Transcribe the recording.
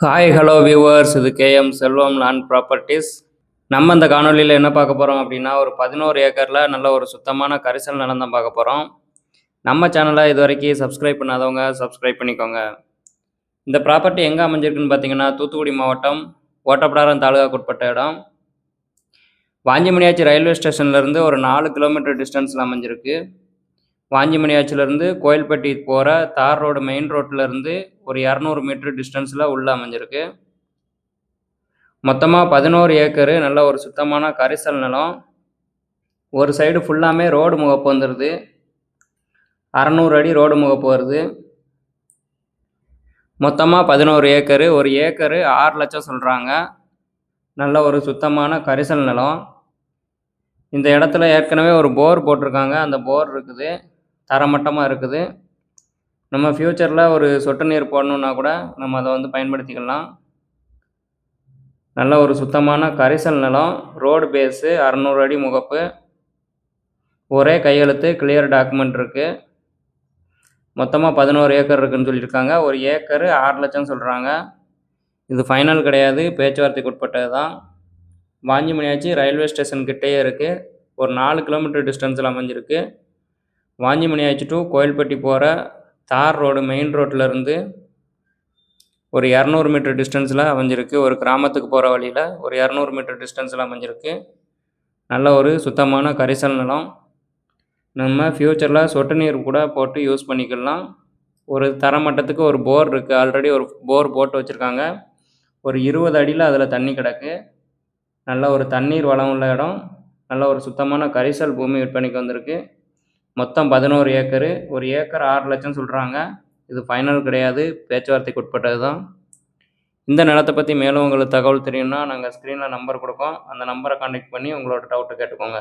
Hi hello viewers, இது KM செல்வம் land properties. நம்ம இந்த காணொலியில் என்ன பார்க்க போகிறோம் அப்படின்னா, ஒரு 11 ஏக்கரில் நல்ல ஒரு சுத்தமான கரிசல் நிலம் தான் பார்க்க போகிறோம். நம்ம சேனலை இது வரைக்கும் சப்ஸ்கிரைப் பண்ணாதவங்க சப்ஸ்கிரைப் பண்ணிக்கோங்க. இந்த ப்ராப்பர்ட்டி எங்கே அமைஞ்சிருக்குன்னு பார்த்தீங்கன்னா, தூத்துக்குடி மாவட்டம் ஓட்டப்பிடாரம் தாலுகாவுக்கு உட்பட்ட இடம். வாஞ்சிமணியாச்சி ரயில்வே ஸ்டேஷன்லேருந்து ஒரு 4 கிலோமீட்டர் டிஸ்டன்ஸில் அமைஞ்சிருக்கு. வாஞ்சிமணியாச்சிலேருந்து கோயில்பட்டி போகிற தார் ரோடு மெயின் ரோட்டிலேருந்து ஒரு 200 மீட்டர் டிஸ்டன்ஸில் உள்ளே அமைஞ்சிருக்கு. மொத்தமாக 11 ஏக்கரு நல்ல ஒரு சுத்தமான கரிசல் நிலம். ஒரு சைடு ஃபுல்லாமே ரோடு முகப்பு வந்துடுது. 600 அடி ரோடு முகப்பு வருது. மொத்தமாக 11 ஏக்கரு. ஒரு ஏக்கரு 6 லட்சம் சொல்கிறாங்க. நல்ல ஒரு சுத்தமான கரிசல் நிலம். இந்த இடத்துல ஏற்கனவே ஒரு போர் போட்டிருக்காங்க. அந்த போர் இருக்குது, தரமட்டமாக இருக்குது. நம்ம ஃப்யூச்சரில் ஒரு சொட்டு நீர் போடணுன்னா கூட நம்ம அதை பயன்படுத்திக்கலாம். நல்ல ஒரு சுத்தமான கரிசல் நிலம். ரோடு பேஸு, 600 அடி முகப்பு, ஒரே கையெழுத்து, கிளியர் டாக்குமெண்ட் இருக்குது. மொத்தமாக 11 ஏக்கர் இருக்குதுன்னு சொல்லியிருக்காங்க. ஒரு ஏக்கரு 6 லட்சம் சொல்கிறாங்க. இது ஃபைனல் கிடையாது, பேச்சுவார்த்தைக்கு உட்பட்டது தான். வாஞ்சிமணியாச்சி ரயில்வே ஸ்டேஷன் கிட்டேயே இருக்குது. ஒரு 4 கிலோமீட்டர் டிஸ்டன்ஸில் அமைஞ்சிருக்கு. வாஞ்சிமணியாச்சி டு கோயில்பட்டி போகிற தார் ரோடு மெயின் ரோட்டிலேருந்து ஒரு 200 மீட்டர் டிஸ்டன்ஸில் அமைஞ்சிருக்கு. ஒரு கிராமத்துக்கு போகிற வழியில் ஒரு 200 மீட்டர் டிஸ்டன்ஸில் அமைஞ்சிருக்கு. நல்ல ஒரு சுத்தமான கரிசல் நிலம். நம்ம ஃப்யூச்சரில் சொட்டு நீர் கூட போட்டு யூஸ் பண்ணிக்கலாம். ஒரு தரமட்டத்துக்கு ஒரு போர் இருக்குது. ஆல்ரெடி ஒரு போர் போட்டு வச்சுருக்காங்க. ஒரு 20 அடியில் அதில் தண்ணி கிடக்கு. நல்ல ஒரு தண்ணீர் வளம் உள்ள இடம். நல்ல ஒரு சுத்தமான கரிசல் பூமி விற்பனைக்கு வந்திருக்கு. மொத்தம் 11 ஏக்கரு. ஒரு ஏக்கர் 6 லட்சம் சொல்கிறாங்க. இது ஃபைனல் கிடையாது, பேச்சுவார்த்தைக்கு உட்பட்டது தான். இந்த நிலத்தை பற்றி மேலும் உங்களுக்கு தகவல் தெரியும்னா நாங்கள் ஸ்க்ரீனில் நம்பர் கொடுக்கோம். அந்த நம்பரை கான்டெக்ட் பண்ணி உங்களோட டவுட்டை கேட்டுக்கோங்க.